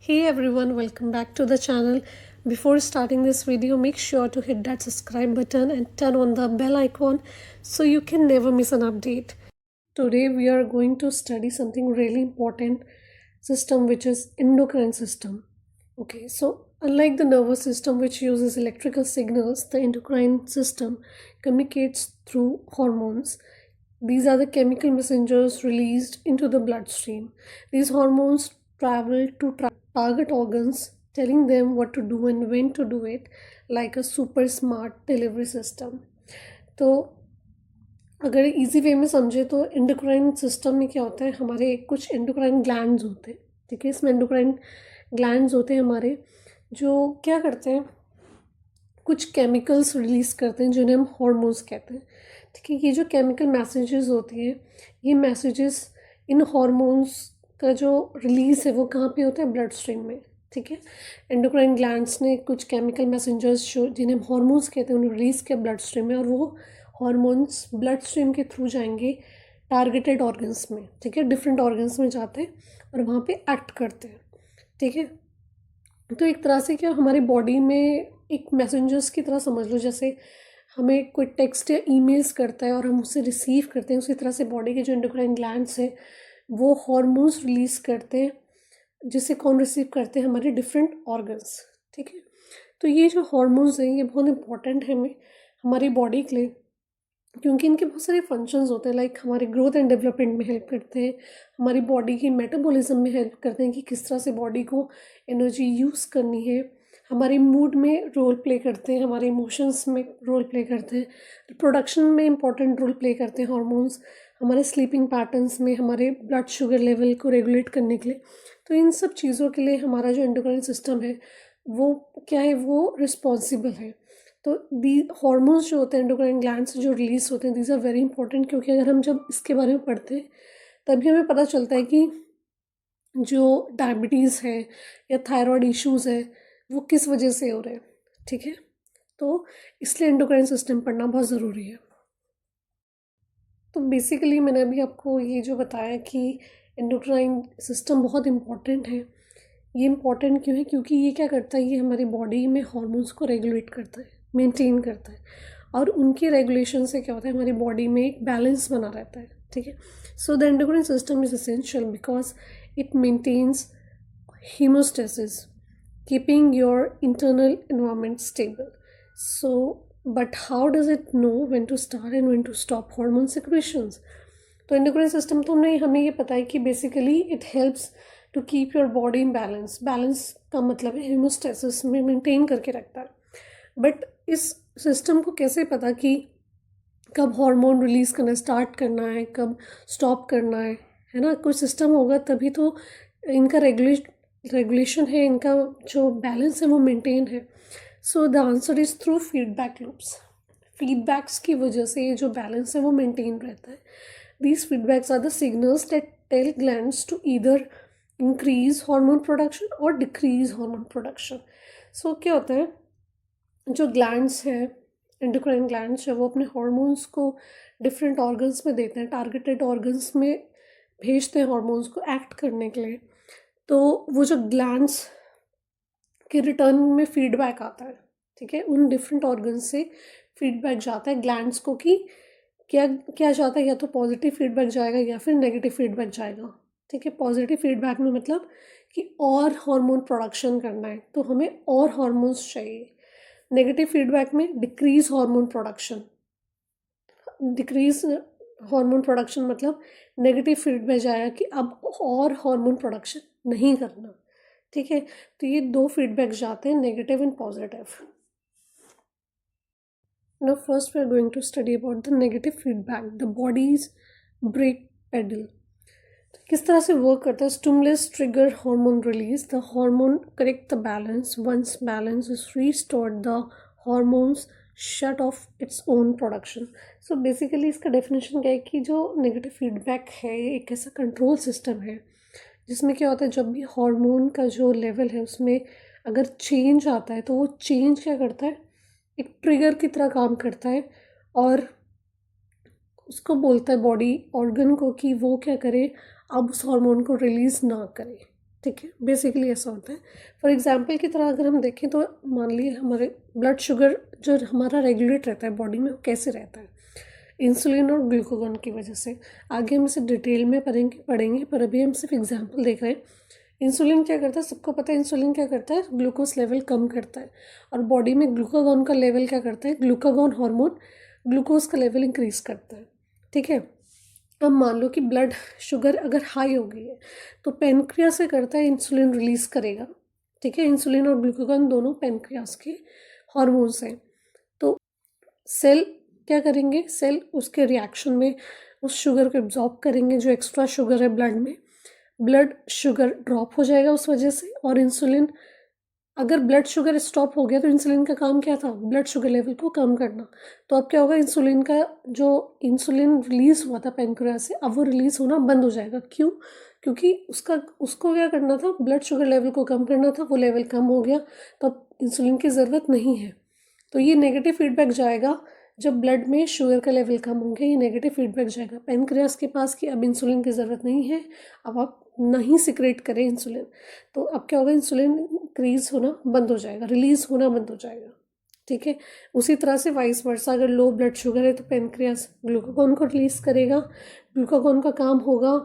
Hey everyone, welcome back to the channel. Before starting this video, make sure to hit that subscribe button and turn on the bell icon so you can never miss an update. Today we are going to study something really important system, which is endocrine system. Okay, so unlike the nervous system which uses electrical signals, the endocrine system communicates through hormones. These are the chemical messengers released into the bloodstream. These hormones travel to target organs, telling them what to do and when to do it, like a super smart delivery system. तो अगर easy way में समझे तो endocrine system में क्या होता है, हमारे कुछ एंडोक्राइन ग्लैंड्स होते हैं. ठीक है, इसमें एंडोक्राइन ग्लैंड्स होते हैं हमारे, जो क्या करते हैं, कुछ केमिकल्स रिलीज़ करते हैं जिन्हें हम हार्मोन्स कहते हैं. ठीक है, ये जो केमिकल मैसेजेस होते हैं, ये मैसेजेस इन हार्मोन्स का जो रिलीज़ है वो कहाँ पे होता है, ब्लड स्ट्रीम में. ठीक है, एंडोक्राइन ग्लैंड्स ने कुछ केमिकल मैसेंजर्स जो जिन्हें हम हार्मोन्स कहते हैं उन्हें रिलीज़ किया ब्लड स्ट्रीम में, और वो हार्मोन्स ब्लड स्ट्रीम के थ्रू जाएंगे टारगेटेड ऑर्गन्स में. ठीक है, डिफरेंट ऑर्गन्स में जाते हैं और वहाँ पे एक्ट करते हैं. ठीक है, तो एक तरह से क्या हमारी बॉडी में एक मैसेंजर्स की तरह समझ लो, जैसे हमें कोई टेक्स्ट या ईमेल्स करता है और हम उसे रिसीव करते हैं, उसी तरह से बॉडी के जो एंडोक्राइन ग्लैंड्स हैं वो हार्मोन्स रिलीज़ करते हैं, जिसे कौन रिसीव करते हैं, हमारे डिफरेंट ऑर्गन्स. ठीक है, तो ये जो हार्मोन्स हैं ये बहुत इंपॉर्टेंट है हमारी बॉडी के लिए, क्योंकि इनके बहुत सारे फंक्शंस होते हैं. लाइक हमारे ग्रोथ एंड डेवलपमेंट में हेल्प करते हैं, हमारी बॉडी की मेटाबॉलिज्म में हेल्प करते हैं कि किस तरह से बॉडी को एनर्जी यूज़ करनी है, हमारे मूड में रोल प्ले करते हैं, हमारे इमोशंस में रोल प्ले करते हैं, प्रोडक्शन में इंपॉर्टेंट रोल प्ले करते हैं हार्मोन्स, हमारे स्लीपिंग पैटर्न्स में, हमारे ब्लड शुगर लेवल को रेगुलेट करने के लिए. तो इन सब चीज़ों के लिए हमारा जो एंडोक्राइन सिस्टम है वो क्या है, वो रिस्पॉन्सिबल है. तो दी हार्मोन्स जो होते हैं एंडोक्राइन ग्लैंड्स जो रिलीज होते हैं, दीज आर वेरी इंपॉर्टेंट, क्योंकि अगर हम जब इसके बारे में पढ़ते हैं तभी हमें पता चलता है कि जो डायबिटीज़ है या थायराइड इश्यूज़ है वो किस वजह से हो रहे हैं. ठीक है, तो इसलिए एंडोक्राइन सिस्टम पढ़ना बहुत ज़रूरी है. तो बेसिकली मैंने अभी आपको ये जो बताया कि एंडोक्राइन सिस्टम बहुत इम्पॉर्टेंट है. ये इम्पॉर्टेंट क्यों है, क्योंकि ये क्या करता है, ये हमारी बॉडी में हार्मोन्स को रेगुलेट करता है, मेंटेन करता है, और उनके रेगुलेशन से क्या होता है, हमारी बॉडी में एक बैलेंस बना रहता है. ठीक है, so the endocrine system is essential because it maintains hemostasis, keeping your internal environment stable. So, but how does it know when to start and when to stop hormone secretions? तो endocrine system तो हमें ये पता है कि basically it helps to keep your body in balance. Balance का मतलब है हेमोस्टेसिस में मेंटेन करके रखता है. बट इस सिस्टम को कैसे पता कि कब हार्मोन रिलीज़ करना स्टार्ट करना है, कब स्टॉप करना है ना. कोई सिस्टम होगा तभी तो इनका रेगुलेशन है, इनका जो बैलेंस है वो मेंटेन है. So the answer is through feedback loops. Feedbacks की वजह से ये जो बैलेंस है वो मेंटेन रहता है. These feedbacks are the signals that tell glands to either increase hormone production or decrease hormone production. So क्या होता है, जो ग्लैंड्स है एंडोक्राइन ग्लैंड्स है वो अपने हार्मोन्स को डिफरेंट ऑर्गन्स में देते हैं, टारगेटेड ऑर्गन्स में भेजते हैं हार्मोन्स को एक्ट करने के लिए. तो वो जो ग्लैंड्स के रिटर्न में फीडबैक आता है. ठीक है, उन डिफरेंट ऑर्गन्स से फीडबैक जाता है ग्लैंड्स को कि क्या क्या जाता है, या तो पॉजिटिव फीडबैक जाएगा या फिर नेगेटिव फीडबैक जाएगा. ठीक है, पॉजिटिव फीडबैक में मतलब कि और हार्मोन प्रोडक्शन करना है तो हमें और हार्मोन्स चाहिए. नेगेटिव फीडबैक में decrease hormone production. Decrease hormone production मतलब नेगेटिव फीडबैक जाएगा कि अब और हार्मोन प्रोडक्शन नहीं करना. ठीक है, तो ये दो फीडबैक जाते हैं, negative and positive. Now first we are going to study about the negative feedback, the body's brake pedal. तो किस तरह से वर्क करता है. Stimulus trigger hormone release, the hormone correct the balance, once balance is restored the hormones shut off its own production. So basically इसका definition क्या है कि जो नेगेटिव फीडबैक है एक ऐसा कंट्रोल सिस्टम है जिसमें क्या होता है, जब भी हार्मोन का जो लेवल है उसमें अगर चेंज आता है तो वो चेंज क्या करता है, एक ट्रिगर की तरह काम करता है और उसको बोलता है बॉडी ऑर्गन को कि वो क्या करे, अब उस हार्मोन को रिलीज़ ना करे. ठीक है, बेसिकली ऐसा होता है। फॉर एग्जांपल की तरह अगर हम देखें तो मान लीजिए हमारे ब्लड शुगर जो हमारा रेगुलेट रहता है बॉडी में, वो कैसे रहता है, इंसुलिन और ग्लूकागॉन की वजह से। आगे हम इसे डिटेल में पढ़ेंगे पर अभी हम सिर्फ एग्जांपल देख रहे हैं। इंसुलिन क्या करता है, सबको पता है इंसुलिन क्या करता है, ग्लूकोज लेवल कम करता है। और बॉडी में ग्लूकागॉन का लेवल क्या करता है, ग्लूकागॉन हार्मोन ग्लूकोज का लेवल इंक्रीज करता है। ठीक है, अब मान लो कि ब्लड शुगर अगर हाई हो गई है तो पेनक्रियास से करता है इंसुलिन रिलीज करेगा। ठीक है, इंसुलिन और ग्लूकागॉन दोनों पेनक्रियास के हार्मोन्स हैं। तो सेल क्या करेंगे, सेल उसके रिएक्शन में उस शुगर को एब्जॉर्ब करेंगे जो एक्स्ट्रा शुगर है ब्लड में। ब्लड शुगर ड्रॉप हो जाएगा उस वजह से, और इंसुलिन, अगर ब्लड शुगर स्टॉप हो गया तो इंसुलिन का काम क्या था, ब्लड शुगर लेवल को कम करना। तो अब क्या होगा, इंसुलिन का जो इंसुलिन रिलीज हुआ था पेनक्रियास से, अब वो रिलीज होना बंद हो जाएगा। क्यों? क्योंकि उसको क्या करना था, ब्लड शुगर लेवल को कम करना था, वो लेवल कम हो गया, तो अब इंसुलिन की ज़रूरत नहीं है। तो ये नेगेटिव फीडबैक जाएगा, जब ब्लड में शुगर का लेवल कम हो गया, ये नेगेटिव फीडबैक जाएगा पेनक्रियास के पास कि अब इंसुलिन की ज़रूरत नहीं है, अब आप नहीं सिक्रेट करें इंसुलिन। तो अब क्या होगा, इंसुलिन इंक्रीज होना बंद हो जाएगा, रिलीज होना बंद हो जाएगा। ठीक है, उसी तरह से वाइस वर्सा, अगर लो ब्लड शुगर है तो पेनक्रियास ग्लूकागॉन को रिलीज करेगा। ग्लूकागॉन का काम होगा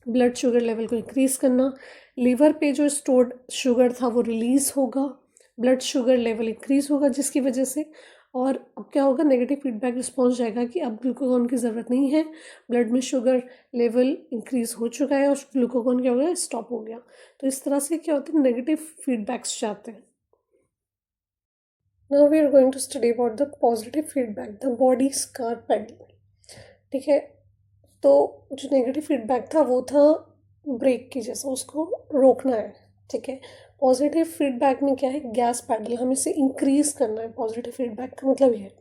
ब्लड शुगर लेवल को इंक्रीज करना। लीवर पे जो स्टोर्ड शुगर था वो रिलीज होगा, ब्लड शुगर लेवल इंक्रीज होगा जिसकी वजह से। और अब क्या होगा, नेगेटिव फीडबैक रिस्पॉन्स जाएगा कि अब ग्लूकागॉन की ज़रूरत नहीं है, ब्लड में शुगर लेवल इंक्रीज हो चुका है और ग्लूकागॉन क्या हो गया, स्टॉप हो गया। तो इस तरह से क्या होता है, नेगेटिव फीडबैक्स जाते हैं। Now we are going to study about the positive feedback, the body scar pedal. ठीक है, तो जो नेगेटिव फीडबैक था वो था ब्रेक की जैसा, उसको रोकना है। ठीक है, पॉजिटिव फीडबैक में क्या है, गैस पैडल, हमें इसे इंक्रीज करना है। पॉजिटिव फीडबैक का मतलब ये है।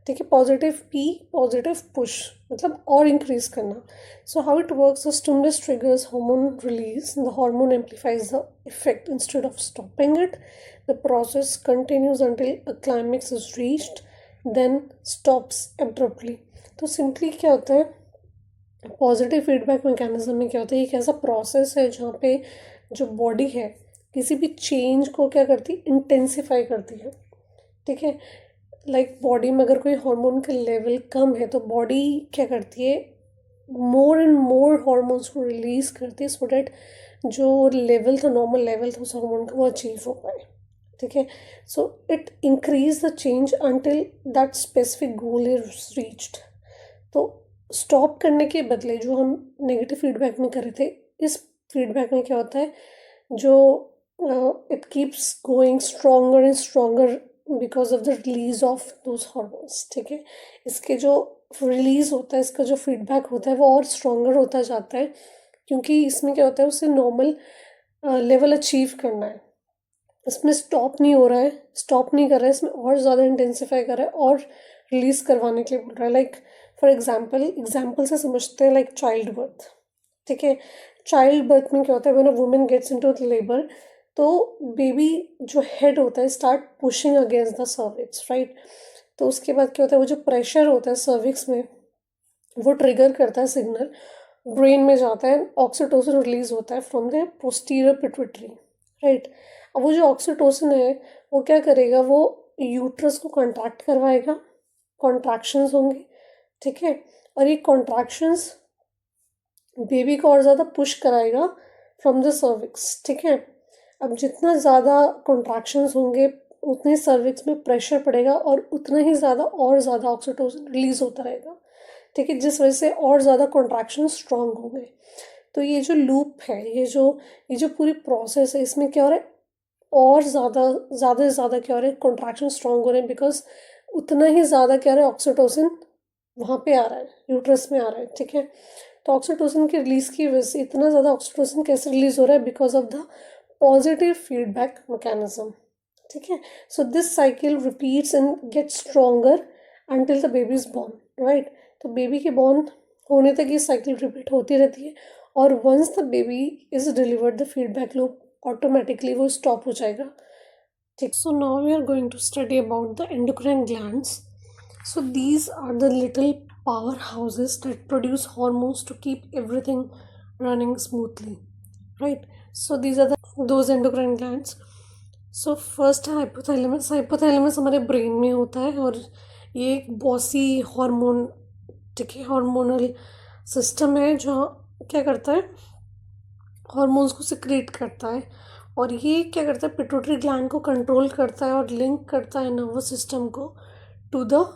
ठीक है, पॉजिटिव पी, पॉजिटिव पुश, मतलब और इंक्रीज करना। So how it works, the stimulus triggers hormone release, the hormone amplifies the effect instead of stopping it, the process continues until a climax is reached, then stops abruptly. तो simply क्या होता है, positive feedback mechanism में क्या होता है, एक ऐसा प्रोसेस है जहाँ पे जो बॉडी है किसी भी चेंज को क्या करती है, इंटेंसिफाई करती है। ठीक है, लाइक बॉडी में अगर कोई हार्मोन का लेवल कम है तो बॉडी क्या करती है, मोर एंड मोर हार्मोन्स को रिलीज करती है सो डैट जो लेवल था, नॉर्मल लेवल था उस हार्मोन का, वो अचीव हो पाए। ठीक है, so it increase the change until that specific goal is reached. तो स्टॉप करने के बदले जो हम नेगेटिव फीडबैक में कर रहे थे, इस फीडबैक में क्या होता है, जो it keeps going stronger and stronger because of the release of those hormones. ठीक है, इसके जो रिलीज होता है, इसका जो फीडबैक होता है वो और स्ट्रॉन्गर होता जाता है, क्योंकि इसमें क्या होता है, उसे नॉर्मल लेवल अचीव करना है। इसमें स्टॉप नहीं हो रहा है, स्टॉप नहीं कर रहा है, इसमें और ज़्यादा इंटेंसिफाई कर रहा है और रिलीज करवाने के लिए बोल रहा है। लाइक फॉर एग्जाम्पल से समझते हैं, लाइक चाइल्ड बर्थ। ठीक है, चाइल्ड बर्थ में क्या होता है, when a woman gets into the labour, तो बेबी जो हेड होता है start pushing against the cervix, right. तो उसके बाद क्या होता है, वो जो प्रेशर होता है सर्विक्स में, वो ट्रिगर करता है सिग्नल, ब्रेन में जाता है, ऑक्सीटोसिन रिलीज होता है from the posterior pituitary, right. अब वो जो ऑक्सीटोसिन है वो क्या करेगा, वो यूट्रस को कॉन्ट्रैक्ट करवाएगा, कॉन्ट्रैक्शंस होंगे। ठीक है, और ये कॉन्ट्रैक्शंस बेबी को और ज़्यादा पुश कराएगा फ्रॉम द सर्विक्स। ठीक है, अब जितना ज़्यादा कॉन्ट्रैक्शंस होंगे उतने सर्विक्स में प्रेशर पड़ेगा और उतना ही ज़्यादा और ज़्यादा ऑक्सीटोसिन रिलीज होता रहेगा। ठीक है, जिस वजह से और ज़्यादा कॉन्ट्रैक्शन स्ट्रॉन्ग होंगे। तो ये जो लूप है, ये जो पूरी प्रोसेस है, इसमें क्या हो रहा है, और ज़्यादा से ज़्यादा क्या हो रहा है, कॉन्ट्रैक्शन स्ट्रॉन्ग हो रहे हैं, बिकॉज उतना ही ज़्यादा क्या हो रहा है, ऑक्सीटोसिन वहाँ पे आ रहा है, यूट्रस में आ रहा है। ठीक है, तो ऑक्सीटोसिन की रिलीज की वजह से इतना ज़्यादा ऑक्सीटोसिन कैसे रिलीज हो रहा है, because of the positive feedback mechanism. ठीक है, so this cycle repeats and gets stronger until the baby is born, right. तो बेबी के बॉर्न होने तक ये साइकिल रिपीट होती रहती है, और once the baby is delivered the feedback loop automatically वो स्टॉप हो जाएगा। ठीक, so now we are going to study about the endocrine glands. So these are the little powerhouses that produce hormones to keep everything running smoothly, right? So these are those endocrine glands. So first है hypothalamus. Hypothalamus हमारे brain में होता है और ये एक bossy hormone, ठीक है, हार्मोनल सिस्टम है जो क्या करता है, हार्मोन्स को सिक्रेट करता है. और ये क्या करता है, पिट्यूटरी ग्लैंड को कंट्रोल करता है और लिंक करता है नर्वस सिस्टम को to the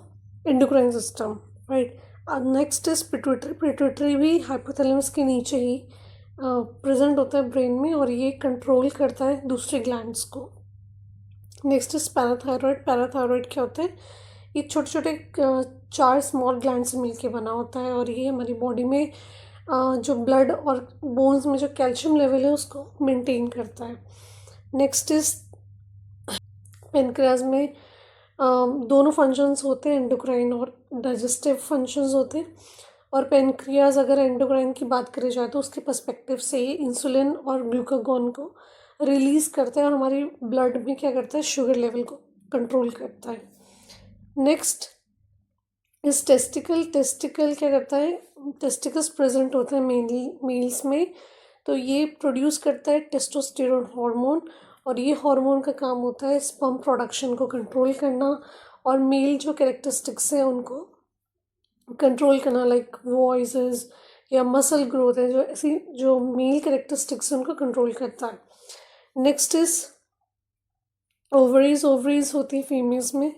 endocrine system, right. Next is pituitary. Pituitary भी हाइपोथैलेमस के नीचे ही प्रेजेंट होता है ब्रेन में और ये कंट्रोल करता है दूसरे ग्लैंड्स को. Next is parathyroid. पैराथायरॉयड क्या होता है, ये छोटे छोटे 4 स्मॉल ग्लैंड से मिलके बना होता है और ये हमारी बॉडी में जो ब्लड और बोन्स में जो कैल्शियम लेवल है उसको मेंटेन करता है. नेक्स्ट इज पेनक्रियाज में दोनों फंक्शंस होते हैं, एंडोक्राइन और डाइजेस्टिव फंक्शंस होते हैं. और पेनक्रियाज अगर एंडोक्राइन की बात करी जाए तो उसके पर्सपेक्टिव से ये इंसुलिन और ग्लूकागॉन को रिलीज़ करता है और हमारी ब्लड में क्या करता है, शुगर लेवल को कंट्रोल करता है. नेक्स्ट इस टेस्टिकल. टेस्टिकल क्या करता है, टेस्टिकल्स प्रेजेंट होता है मेनली मेल्स में. तो ये प्रोड्यूस करता है टेस्टोस्टेरोन हार्मोन और ये हार्मोन का काम होता है स्पर्म प्रोडक्शन को कंट्रोल करना और मेल जो कैरेक्टरिस्टिक्स हैं उनको कंट्रोल करना, लाइक वॉइसेस या मसल ग्रोथ है, जो ऐसी जो मेल कैरेक्टरिस्टिक्स हैं उनको कंट्रोल करता है. Next is ovaries. ओवरीज होती है फीमेल्स में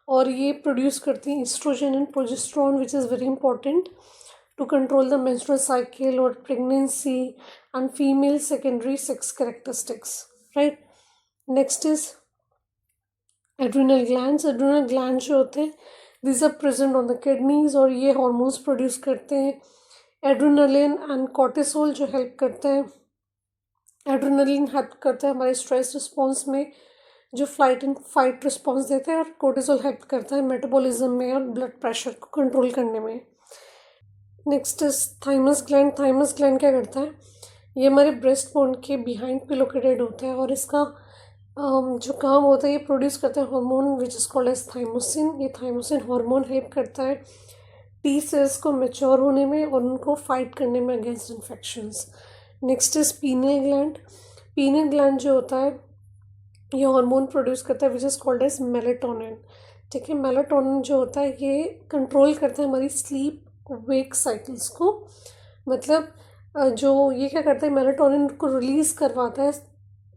और ये प्रोड्यूस करती हैं oestrogen and progesterone which is very important to control the menstrual cycle or pregnancy and female secondary sex characteristics, right. Next is adrenal glands. adrenal glands जो होते हैं these are present on the kidneys और ये hormones produce करते हैं. adrenaline and cortisol जो help करते हैं, adrenaline help करता है हमारे stress response में जो फ्लाइट एंड फाइट रिस्पॉन्स देते हैं और कोर्टिसोल हेल्प करता है मेटाबॉलिज्म में और ब्लड प्रेशर को कंट्रोल करने में. Next is thymus gland. Thymus gland क्या करता है, ये हमारे ब्रेस्ट बोन के बिहाइंड पे लोकेटेड होता है और इसका जो काम होता है ये प्रोड्यूस करता है hormone which is called as thymosin. ये थाइमोसिन हार्मोन हेल्प करता है टी सेल्स को मैच्योर होने में और उनको फाइट करने में against infections. Next is pineal gland. Pineal gland जो होता है ये हार्मोन प्रोड्यूस करता है which is called as melatonin, ठीक है. मेलेटोनिन जो होता है ये कंट्रोल करता है हमारी स्लीप वेक साइकिल्स को. मतलब जो ये क्या करता है, मेलाटोनिन को रिलीज़ करवाता है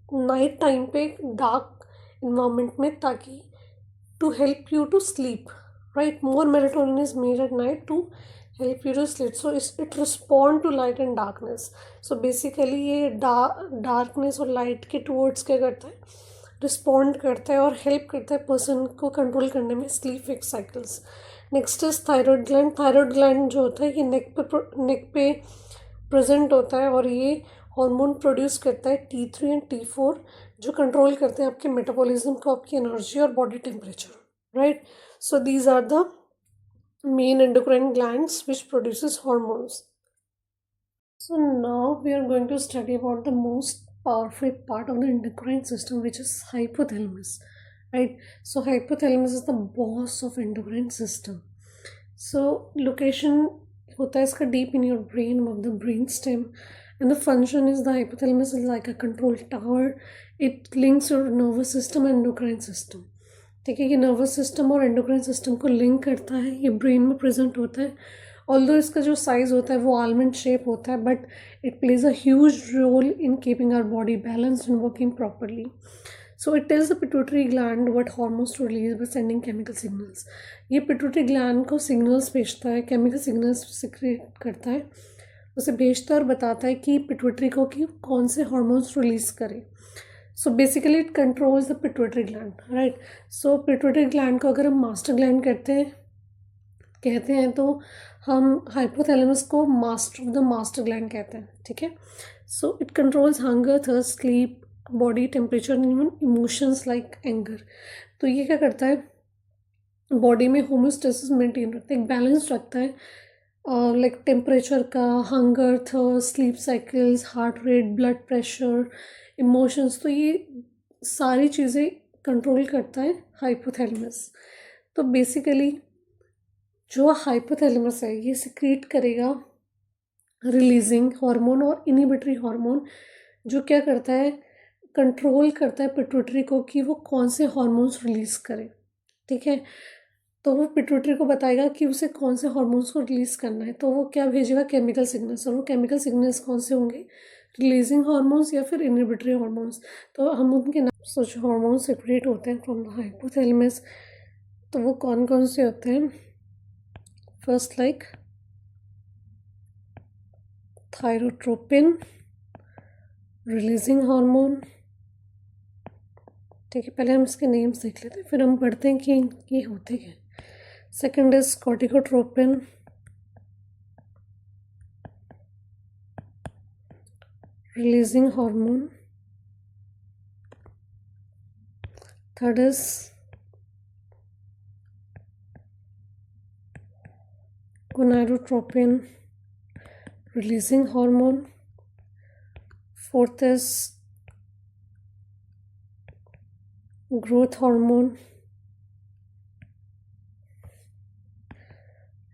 नाइट टाइम पे डार्क इन्वायरमेंट में ताकि to help you to sleep, right. More melatonin is made at night to help you to sleep. So it respond to light and darkness. So basically ये darkness और light के towards क्या करता है, respond करता है और हेल्प करता है पर्सन को कंट्रोल करने में sleep wake cycles. Next is thyroid gland. Thyroid gland जो होता है ये नेक पे प्रेजेंट होता है और ये हार्मोन प्रोड्यूस करता है T3 एंड T4 जो कंट्रोल करते हैं आपके मेटाबॉलिज्म को, आपकी एनर्जी और body temperature, right. So these are the main endocrine glands which produces hormones. So now we are going to study about the most powerful part of the endocrine system, which is hypothalamus, right. So hypothalamus is the boss of endocrine system. So location होता है इसका deep in your brain, above the brain stem, and the function is the hypothalamus is like a control tower. It links your nervous system and endocrine system, ठीक है. ये nervous system और endocrine system को link करता है. ये brain में present होता है. ऑल्दो इसका जो साइज़ होता है वो आलमंड शेप होता है, but it plays a huge role in keeping our body balanced and working properly. So it tells the pituitary gland what hormones to release by sending chemical signals. ये pituitary gland को signals भेजता है, chemical signals secrete करता है, उसे भेजता है और बताता है कि पिट्यूटरी को कि कौन से हार्मोन्स रिलीज करे. So basically it controls the pituitary gland, right. So pituitary gland को अगर हम मास्टर ग्लैंड कहते हैं तो हम हाइपोथैलेमस को master of the master gland कहते हैं, ठीक है. So it controls hunger, thirst, sleep, body temperature and even emotions like anger. तो ये क्या करता है, बॉडी में होमोस्टेसिस मेंटेन रखता है, एक बैलेंस रखता है, लाइक टेम्परेचर का, hunger, thirst, sleep cycles, heart rate, blood pressure, emotions. तो ये सारी चीज़ें कंट्रोल करता है हाइपोथैलेमस. तो बेसिकली जो हाइपोथैलेमस है ये सिक्रेट करेगा रिलीजिंग हार्मोन और इनहिबिटरी हार्मोन जो क्या करता है, कंट्रोल करता है पिट्यूटरी को कि वो कौन से हार्मोन्स रिलीज़ करे। ठीक है, तो वो पिट्यूटरी को बताएगा कि उसे कौन से हार्मोन्स को रिलीज़ करना है, तो वो क्या भेजेगा, केमिकल सिग्नल्स। और वो केमिकल सिग्नल्स कौन से होंगे, रिलीजिंग हार्मोन्स या फिर इनहिबिटरी हार्मोन्स। तो हम उनके नाम, सो जो हार्मोन्स सिक्रेट होते हैं फ्रॉम द हाइपोथैलेमस, तो वो कौन कौन से होते हैं। First like thyrotropin releasing hormone. ठीक है, पहले हम इसके नेम्स देख लेते हैं, फिर हम पढ़ते हैं कि ये होते क्या। Second is corticotropin releasing hormone. Third is gonadotropin releasing hormone. Fourth is growth hormone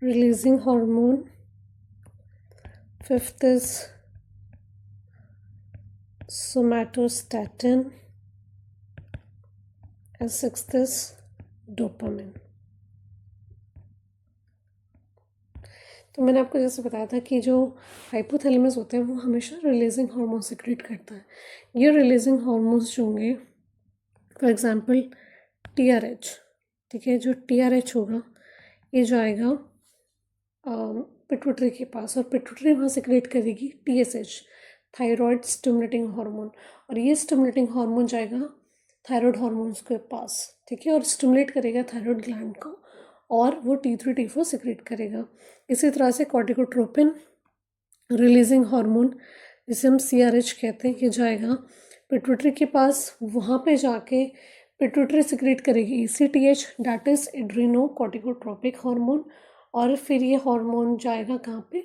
releasing hormone. Fifth is somatostatin, and sixth is dopamine. तो मैंने आपको जैसे बताया था कि जो हाइपोथैलेमस होते हैं वो हमेशा रिलीजिंग हार्मोन सिक्रेट करता है। ये रिलीजिंग हार्मोन्स जो होंगे, फॉर एग्जांपल TRH, ठीक है, जो TRH होगा ये जो आएगा पिट्यूटरी के पास, और पिट्यूटरी वहाँ सिक्रेट करेगी TSH, थायराइड स्टिमुलेटिंग हार्मोन, और ये स्टिमुलेटिंग हार्मोन जाएगा थायराइड हार्मोन्स के पास। ठीक है, और स्टिमुलेट करेगा थायराइड ग्लैंड को, और वो T3 T4 सिक्रेट करेगा। इसी तरह से कॉर्टिकोट्रोपिन रिलीजिंग हार्मोन, जिसे हम CRH कहते हैं, ये जाएगा पिट्यूटरी के पास, वहाँ पे जाके पिट्यूटरी सिक्रेट करेगी ECTH, that is adreno corticotropic hormone, और फिर ये हार्मोन जाएगा कहाँ पे,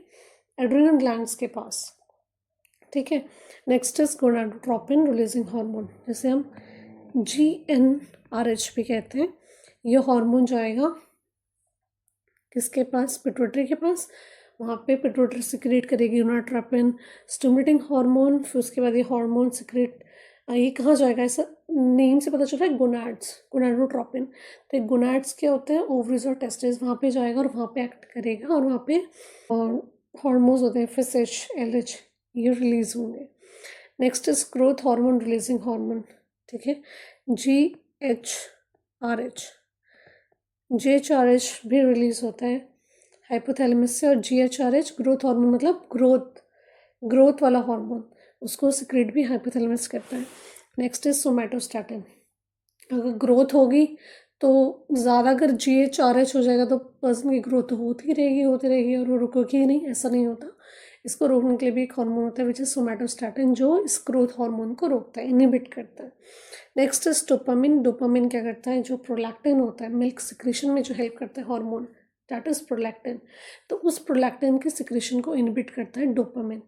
एड्रीनल ग्लैंड्स के पास। ठीक है, next is gonadotropin releasing hormone, जिसे हम GnRH भी कहते हैं। ये हार्मोन जाएगा किसके पास, पिट्यूटरी के पास, वहाँ पे पिट्यूटरी सिक्रेट करेगी गोनाडोट्रोपिन स्टिमुलेटिंग हार्मोन। फिर उसके बाद ये हार्मोन सिक्रेट, ये कहाँ जाएगा, ऐसा नेम से पता चल रहा है, गोनाड्स, गोनाडोट्रोपिन। तो गोनाड्स क्या होते हैं, ओवरीज और टेस्टिस, वहाँ पे जाएगा और वहाँ पे एक्ट करेगा, और वहाँ पे हार्मोन्स होते हैं FSH, LH, ये रिलीज होंगे। Next is growth hormone releasing hormone. ठीक है, GHRH, GHRH भी रिलीज होता है हाइपोथैलेमस से, और GHRH ग्रोथ हार्मोन, मतलब ग्रोथ वाला हार्मोन, उसको सिक्रेट भी हाइपोथैलेमस करता है। Next is somatostatin. अगर ग्रोथ होगी तो ज़्यादा, अगर GHRH हो जाएगा तो पर्सन की ग्रोथ होती रहेगी और वो रुकेगी ही नहीं, ऐसा नहीं होता। इसको रोकने के लिए भी एक हार्मोन होता है विच इज सोमैटोस्टैटिन, जो इस ग्रोथ हार्मोन को रोकता है, इनहिबिट करता है। Next is dopamine. डोपामिन क्या करता है, जो प्रोलैक्टिन होता है, मिल्क सिक्रेशन में जो हेल्प करता है हार्मोन, दैट इज प्रोलैक्टिन, तो उस प्रोलैक्टिन के सिक्रेशन को इनहिबिट करता है डोपामिन।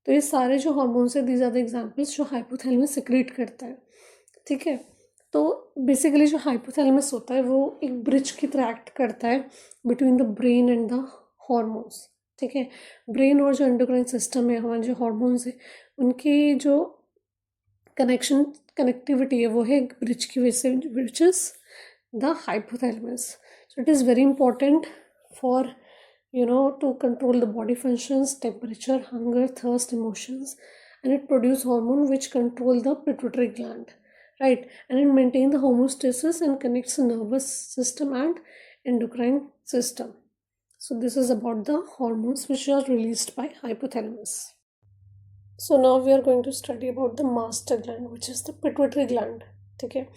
तो ये सारे जो हार्मोन्स है, दीज आर द एग्जाम्पल्स जो हाइपोथैलेमस सिक्रेट करता है। ठीक है, तो बेसिकली जो हाइपोथैलेमस होता है वो एक ब्रिज की तरह एक्ट करता है between the brain and the hormones. ठीक है, ब्रेन और जो एंडोक्राइन सिस्टम है, हमारे जो हार्मोन्स है, उनकी जो कनेक्टिविटी है वो है एक ब्रिज की वजह से, which is the hypothalamus. So it is very important for to control the body functions, temperature, hunger, thirst, emotions, and it produce hormone which control the pituitary gland, right, and it maintain the homeostasis and connects the nervous system and endocrine system. So this is about the hormones which are released by hypothalamus. So now we are going to study about the master gland, which is the pituitary gland. Okay,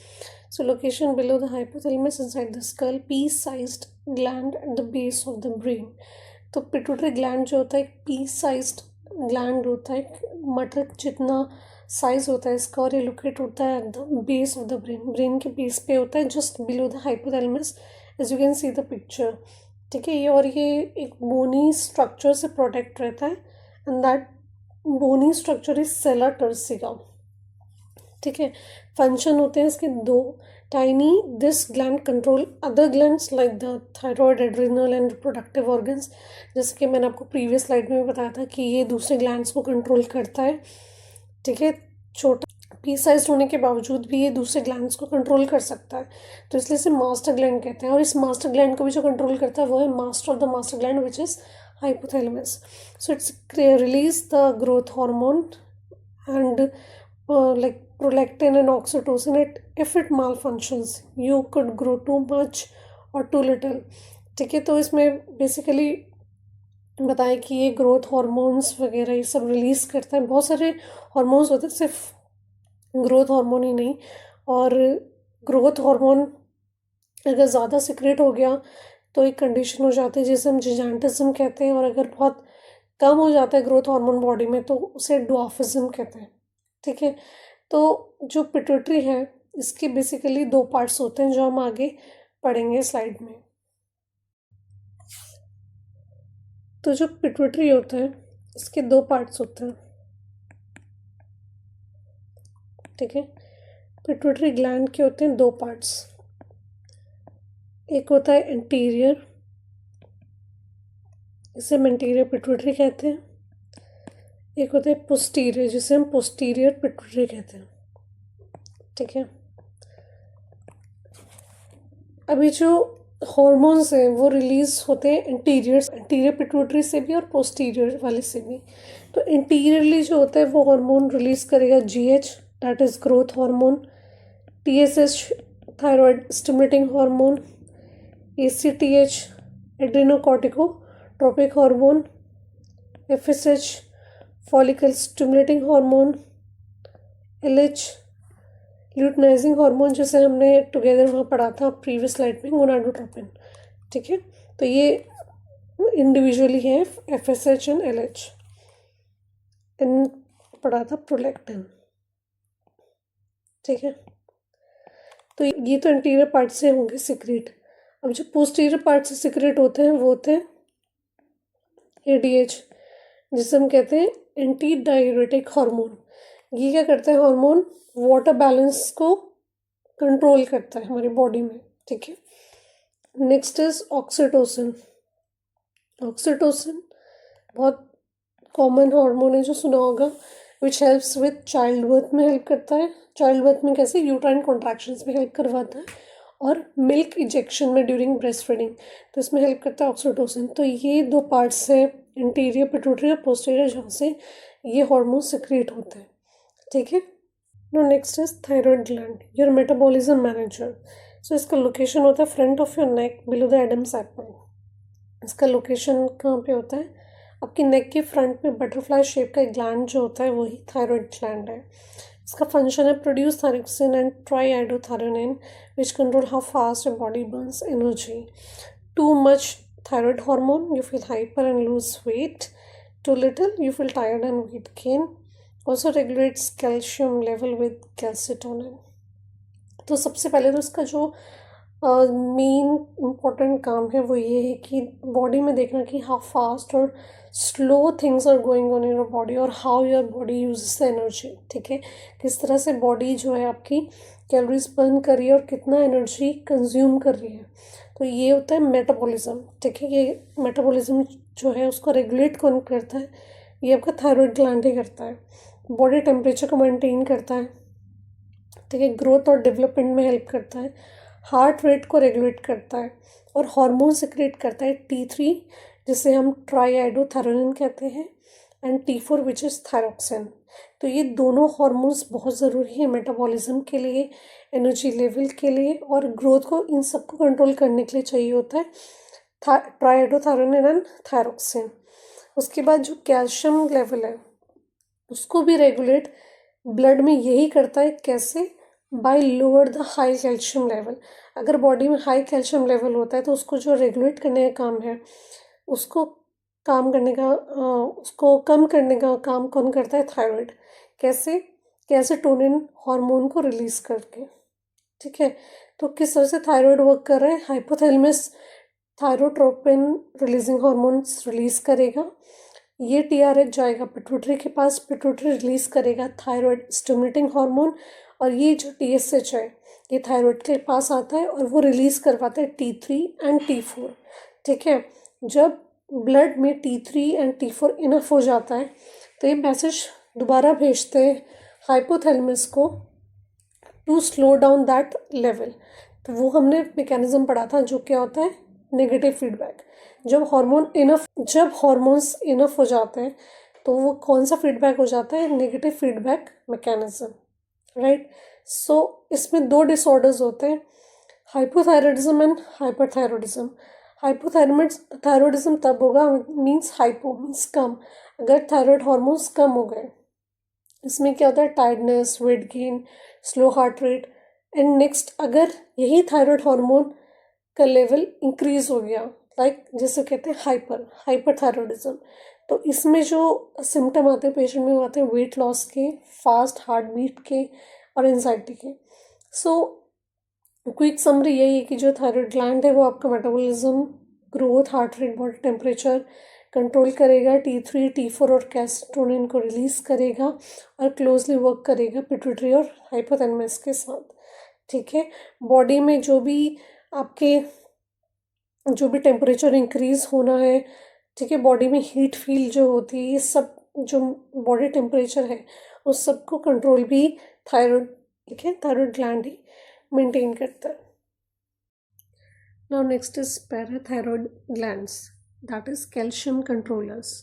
so location below the hypothalamus inside the skull, pea-sized gland at the base of the brain. तो pituitary gland जो होता है एक P-sized gland होता है, मटर जितना size होता है इसका, और ये लोकेट होता है at the base of the brain, brain के बेस पे होता है, just below the hypothalamus, as you can see the picture. ठीक है, ये और ये एक बोनी स्ट्रक्चर से प्रोटेक्ट रहता है, and that bony structure is sella turcica. ठीक है, फंक्शन होते हैं इसके दो, tiny, this gland control other glands like the thyroid, adrenal and reproductive organs, जैसे कि मैंने आपको प्रीवियस स्लाइड में भी बताया था कि ये दूसरे ग्लैंड्स को कंट्रोल करता है। ठीक है, छोटा पी साइज होने के बावजूद भी ये दूसरे ग्लैंड्स को कंट्रोल कर सकता है, तो इसलिए इसे मास्टर ग्लैंड कहते हैं। और इस मास्टर ग्लैंड को भी जो कंट्रोल करता है वो है master of the master gland which is hypothalamus. So it's release the growth hormone and like prolactin and oxytocin. If it malfunctions, you could grow too much or too little। ठीक है, तो इसमें basically बताएं कि ये growth hormones वगैरह ये सब रिलीज करता है। बहुत सारे हार्मोन्स होते हैं, सिर्फ ग्रोथ हार्मोन ही नहीं। और ग्रोथ हार्मोन अगर ज़्यादा सिक्रेट हो गया तो एक कंडीशन हो जाती है जिसे हम जिजांटिज्म कहते हैं, और अगर बहुत कम हो जाता है ग्रोथ हार्मोन बॉडी में तो उसे ड्वार्फिज्म कहते हैं। ठीक है, तो जो पिट्यूटरी है इसके बेसिकली दो पार्ट्स होते हैं जो हम आगे पढ़ेंगे स्लाइड में। तो जो पिट्यूटरी होता है इसके दो पार्ट्स होते हैं। ठीक है, पिट्यूटरी ग्लैंड के होते हैं दो पार्ट्स, एक होता है एंटीरियर, इसे हम एंटीरियर पिट्यूटरी कहते हैं। एक होता है पोस्टीरियर, जिसे हम पोस्टीरियर पिट्यूटरी कहते हैं। ठीक है, अभी जो हॉर्मोन्स हैं वो रिलीज होते हैं एंटीरियर पिट्यूटरी से भी और पोस्टीरियर वाले से भी। तो इंटीरियरली जो होता है वो हार्मोन रिलीज करेगा GH, that is growth hormone, TSH thyroid stimulating hormone, ACTH adrenocorticotropic hormone, FSH follicle stimulating hormone, LH luteinising hormone जिसे हमने टुगेदर वहाँ पढ़ा था प्रीवियस स्लाइड में, गोनाडोट्रोपिन। ठीक है, तो ये इंडिविजुअली है एफएसएच एंड एलएच। इन पढ़ा था प्रोलैक्टिन। ठीक है, तो ये तो इंटीरियर पार्ट से होंगे सिक्रेट। अब जो पोस्टीरियर पार्ट से सिक्रेट होते हैं वो होते हैं एडीएच, जिसे हम कहते हैं एंटी डाययूरेटिक हार्मोन। ये क्या करता है, हार्मोन वाटर बैलेंस को कंट्रोल करता है हमारी बॉडी में। ठीक है, नेक्स्ट इज ऑक्सीटोसिन। ऑक्सीटोसिन बहुत कॉमन हार्मोन है जो सुना होगा, which helps with child birth में हेल्प करता है। चाइल्ड बर्थ में कैसे, यूट्राइन कॉन्ट्रैक्शंस में हेल्प करवाता है, और मिल्क इंजेक्शन में ड्यूरिंग ब्रेस्ट फीडिंग, तो इसमें हेल्प करता है ऑक्सीटोसिन। तो ये दो पार्ट्स हैं इंटीरियर पिट्यूटरी और पोस्टीरियर जहाँ से ये हार्मोन सिक्रिएट होते हैं। ठीक है, no next is thyroid gland, your metabolism manager. So इसका लोकेशन होता है front of your neck below the Adam's apple. इसका लोकेशन कहाँ पे होता है, आपकी नेक के फ्रंट में बटरफ्लाई शेप का एक ग्लैंड जो होता है वही थायराइड ग्लैंड है। इसका फंक्शन है produce thyroxine and triiodothyronine which control how fast your body burns energy. Too much thyroid hormone you feel hyper and lose weight, too little you feel tired and weight gain, also regulates calcium level with calcitonin। तो सबसे पहले तो इसका जो main important काम है वो ये है कि बॉडी में देखना कि हाउ फास्ट और slow things are going on in your body और how your body uses the energy. ठीक है, किस तरह से बॉडी जो है आपकी कैलोरीज बर्न कर रही है और कितना एनर्जी कंज्यूम कर रही है। तो ये होता है मेटाबॉलिज्म। ठीक है, ये मेटाबॉलिज्म जो है उसको रेगुलेट कौन करता है, ये आपका थायराइड ग्लैंड ही करता है। बॉडी टेम्परेचर को मेंटेन करता है। ठीक है, ग्रोथ और डेवलपमेंट में हेल्प करता है, हार्ट रेट को रेगुलेट करता है, और हार्मोन सिक्रेट करता है T3 जिसे हम ट्राईआइडोथायरोनिन कहते हैं, and T4 which is thyroxine. तो ये दोनों हार्मोन्स बहुत ज़रूरी है मेटाबॉलिज्म के लिए, एनर्जी लेवल के लिए, और ग्रोथ को इन सबको कंट्रोल करने के लिए चाहिए होता है ट्राईआइडोथायरोनिन एंड थायरोक्सिन। उसके बाद जो कैल्शियम लेवल है उसको भी रेगुलेट ब्लड में यही करता है। कैसे, by lower the high calcium level. अगर बॉडी में हाई कैल्शियम लेवल होता है तो उसको जो रेगुलेट करने का काम है उसको उसको कम करने का काम कौन करता है, थायराइड। कैसे, कैल्सिटोनिन हार्मोन को रिलीज करके। ठीक है, तो किस तरह से थायराइड वर्क कर रहा है, hypothalamus thyrotropin releasing hormones release करेगा, ये टीआरएच जाएगा पिट्यूटरी के पास, पिट्यूटरी रिलीज करेगा थायराइड स्टिमुलेटिंग हार्मोन, और ये जो टीएसएच है ये थायराइड के पास आता है और वो रिलीज करवाता है T3 एंड T4। ठीक है, जब ब्लड में T3 एंड T4 इनफ हो जाता है तो ये मैसेज दोबारा भेजते हैं हाइपोथैलेमस को to slow down that level. तो वो हमने मैकेनिज्म पढ़ा था, जो क्या होता है, नेगेटिव फीडबैक। जब हॉर्मोन्स इनफ हो जाते हैं तो वो कौन सा फीडबैक हो जाता है, नेगेटिव फीडबैक मैकेनिज्म, राइट। सो इसमें दो डिसऑर्डर्स होते हैं, हाइपोथायरॉयडिज्म एंड हाइपरथायरॉयडिज्म। हाइपोथायरॉयडिज्म तब होगा, मीन्स हाइपो मीन्स कम, अगर थायराइड हॉर्मोन्स कम हो गए। इसमें क्या होता है, tiredness, weight gain, slow heart rate. And next, अगर यही थायराइड हार्मोन का लेवल इंक्रीज हो गया, लाइक जैसे कहते हैं हाइपरथायरॉयडिज्म, तो इसमें जो सिम्टम आते हैं पेशेंट में, वो आते हैं वेट लॉस के, फास्ट हार्ट बीट के और एंजाइटी के। सो क्विक समरी यही है कि जो थायराइड ग्लैंड है वो आपका metabolism, growth, heart rate, body temperature control करेगा, T3 T4 और कैल्शिटोनिन को रिलीज करेगा और क्लोजली वर्क करेगा पिट्यूटरी और हाइपोथैलेमस के साथ, ठीक है। बॉडी में जो भी टेम्परेचर इंक्रीज होना है, ठीक है, बॉडी में हीट फील जो होती है, ये सब जो बॉडी टेम्परेचर है उस सब को कंट्रोल भी थायराइड, ठीक है, थायराइड ग्लैंड ही मेंटेन करता है। Now next is parathyroid glands, that is calcium controllers.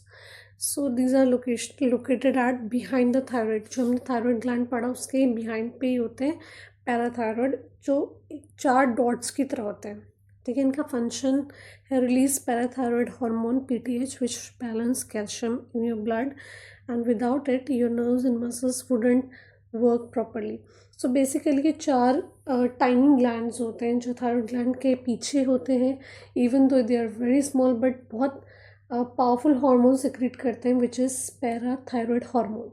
So these are located at behind the thyroid. जो हमने थायराइड ग्लैंड पढ़ा उसके बिहाइंड पे ही होते हैं पैराथायरॉयड, जो 4 डॉट्स की तरह होते हैं, ठीक है। इनका फंक्शन है release parathyroid hormone PTH which balance calcium in your blood, and without it your nerves and muscles wouldn't work properly. So basically ये 4 टाइनी ग्लैंड्स होते हैं जो थायराइड ग्लैंड के पीछे होते हैं, even though they are very small, but बहुत powerful hormone secrete करते हैं विच इज़ पैराथायरॉयड हार्मोन,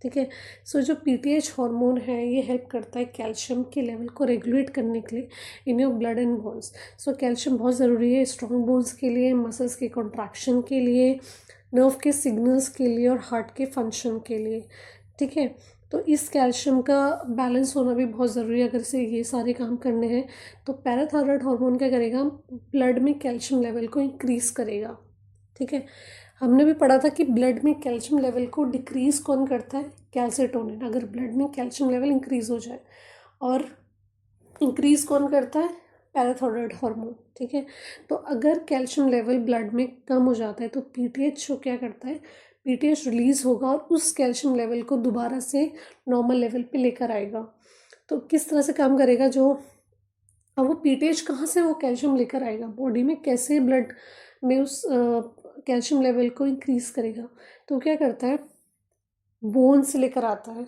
ठीक है। सो जो PTH हार्मोन है ये हेल्प करता है कैल्शियम के लेवल को रेगुलेट करने के लिए in your blood and bones. So calcium बहुत ज़रूरी है स्ट्रॉन्ग बोन्स के लिए, मसल्स के कॉन्ट्रैक्शन के लिए, नर्व के सिग्नल्स के लिए और हार्ट के फंक्शन के लिए, ठीक है। तो इस कैल्शियम का बैलेंस होना भी बहुत ज़रूरी है। अगर से ये सारे काम करने हैं तो पैराथायरॉयड हार्मोन क्या करेगा, ब्लड में कैल्शियम लेवल को इंक्रीज़ करेगा, ठीक है। हमने भी पढ़ा था कि ब्लड में कैल्शियम लेवल को डिक्रीज़ कौन करता है, कैल्सिटोनिन। अगर ब्लड में कैल्शियम लेवल इंक्रीज़ हो जाए, और इंक्रीज़ कौन करता है, पैराथायरॉयड हार्मोन, ठीक है। तो अगर कैल्शियम लेवल ब्लड में कम हो जाता है तो PTH जो क्या करता है, PTH रिलीज़ होगा और उस कैल्शियम लेवल को दोबारा से नॉर्मल लेवल पे लेकर आएगा। तो किस तरह से काम करेगा, जो अब वो PTH कहाँ से वो कैल्शियम लेकर आएगा बॉडी में, कैसे ब्लड में उस कैल्शियम लेवल को इंक्रीज़ करेगा, तो क्या करता है, बोन से लेकर आता है,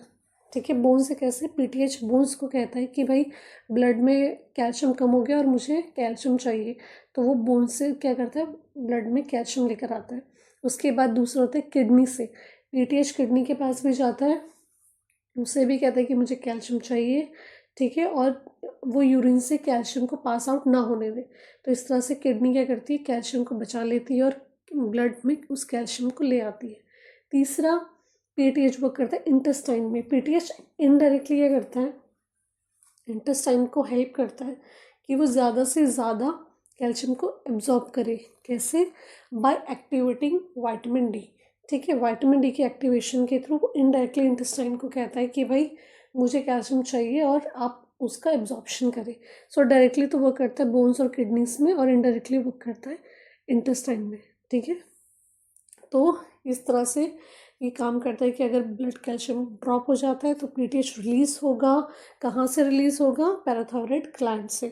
ठीक है। बोन से कैसे, PTH बोन्स को कहता है कि भाई ब्लड में कैल्शियम कम हो गया और मुझे कैल्शियम चाहिए, तो वो बोन से क्या करता है, ब्लड में कैल्शियम लेकर आता है। उसके बाद दूसरा होता है किडनी से, PTH किडनी के पास भी जाता है, उसे भी कहता है कि मुझे कैल्शियम चाहिए, ठीक है, और वो यूरिन से कैल्शियम को पास आउट ना होने दे। तो इस तरह से किडनी क्या करती है, कैल्शियम को बचा लेती है और ब्लड में उस कैल्शियम को ले आती है। तीसरा, PTH वर्क करता है इंटेस्टाइन में। PTH इनडायरेक्टली क्या करता है, इंटेस्टाइन को हेल्प करता है कि वो ज़्यादा से ज़्यादा कैल्शियम को एब्जॉर्ब करे। कैसे, बाय एक्टिवेटिंग विटामिन डी, ठीक है। विटामिन डी की एक्टिवेशन के थ्रू वो इनडायरेक्टली इंटेस्टाइन को कहता है कि भाई मुझे कैल्शियम चाहिए और आप उसका एब्जॉर्प्शन करें। सो डायरेक्टली तो वर्क करता है बोन्स और किडनीज में, और इनडायरेक्टली वर्क करता है इंटेस्टाइन में, ठीक है। तो इस तरह से ये काम करता है कि अगर ब्लड कैल्शियम ड्रॉप हो जाता है तो PTH रिलीज़ होगा। कहाँ से रिलीज़ होगा, पैराथायरॉयड ग्लैंड से।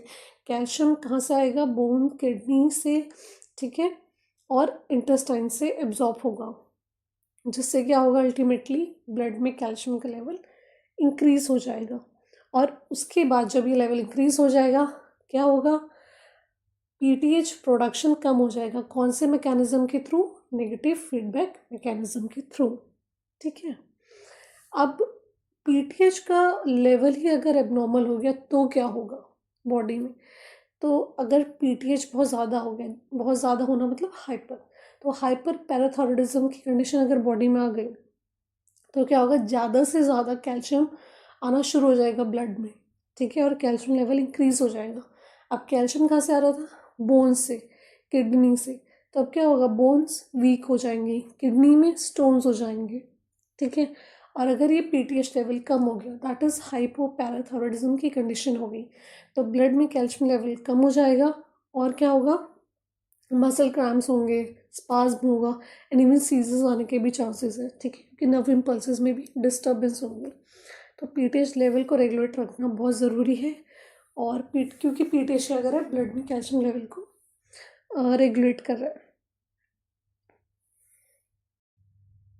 कैल्शियम कहाँ से आएगा, बोन, किडनी से, ठीक है, और इंटेस्टाइन से एब्जॉर्ब होगा, जिससे क्या होगा, अल्टीमेटली ब्लड में कैल्शियम का लेवल इंक्रीज़ हो जाएगा। और उसके बाद जब ये लेवल इंक्रीज़ हो जाएगा, क्या होगा, PTH प्रोडक्शन कम हो जाएगा। कौन से मैकेनिज्म के थ्रू, नेगेटिव फीडबैक मैकेनिज्म के थ्रू, ठीक है। अब PTH का लेवल ही अगर एबनॉर्मल हो गया तो क्या होगा बॉडी में, तो अगर PTH बहुत ज़्यादा हो गया, बहुत ज़्यादा होना मतलब हाइपर, तो हाइपर पैराथायरॉयडिज्म की कंडीशन अगर बॉडी में आ गई तो क्या होगा, ज़्यादा से ज़्यादा कैल्शियम आना शुरू हो जाएगा ब्लड में, ठीक है, और कैल्शियम लेवल इंक्रीज़ हो जाएगा। अब कैल्शियम कहाँ से आ रहा था, बोन्स से, किडनी से। तो अब क्या होगा, बोन्स वीक हो जाएंगे, किडनी में स्टोन्स हो जाएंगे, ठीक है। और अगर ये पीटीएच लेवल कम हो गया, दैट इज़ हाइपोपैराथायरॉयडिज्म की कंडीशन हो गई, तो ब्लड में कैल्शियम लेवल कम हो जाएगा और क्या होगा, मसल क्रैम्प्स होंगे, स्पाज्म होगा एंड इवन सीजर्स आने के भी चांसेस है, ठीक है, क्योंकि नर्व इम्पल्सेस में भी डिस्टर्बेंस होंगे। तो पीटीएच लेवल को रेगुलेट रखना बहुत ज़रूरी है, और क्योंकि पीटीएच क्या कर रहा है, ब्लड में कैल्शियम लेवल को रेगुलेट कर रहा है।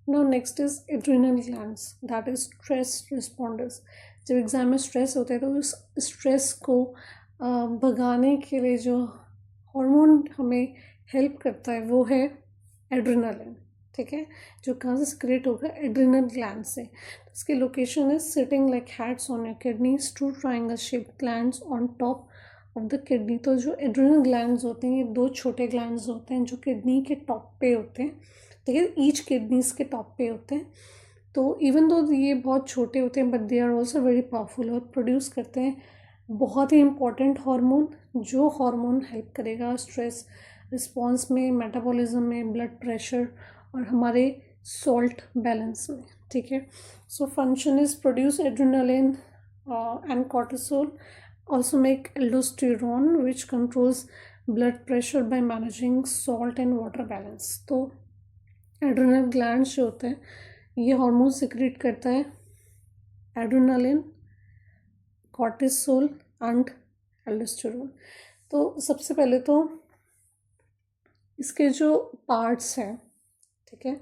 Now next is adrenal glands, that is stress responders. जब एग्जाम में स्ट्रेस होता है तो उस स्ट्रेस को भगाने के लिए जो हार्मोन हमें हेल्प करता है वो है एड्रेनालिन, ठीक है, जो कहाँ से सिक्रेट होगा, एड्रेनल ग्लैंड से। तो इसकी लोकेशन है sitting like hats on your kidneys, two triangle shaped glands on top of the kidney. तो जो एड्रेनल ग्लैंड्स होते हैं ये दो छोटे ग्लैंड्स होते हैं जो किडनी के टॉप पे होते हैं, ठीक है, ईच किडनीज के टॉप पे होते हैं। तो इवन दो ये बहुत छोटे होते हैं but they are also very powerful और प्रोड्यूस करते हैं बहुत ही इंपॉर्टेंट हार्मोन, जो हार्मोन हेल्प करेगा स्ट्रेस रिस्पॉन्स में, मेटाबॉलिज्म में, ब्लड प्रेशर और हमारे सॉल्ट बैलेंस में, ठीक है। So function is produce adrenaline and cortisol, also make aldosterone which controls blood pressure by managing salt and water balance। तो एड्रेनल ग्लैंड्स जो होते हैं ये हार्मोन सिक्रेट करता है एड्रेनालिन, कॉर्टिसोल एंड एल्डोस्टेरोन। तो सबसे पहले तो इसके जो पार्ट्स हैं, ठीक है,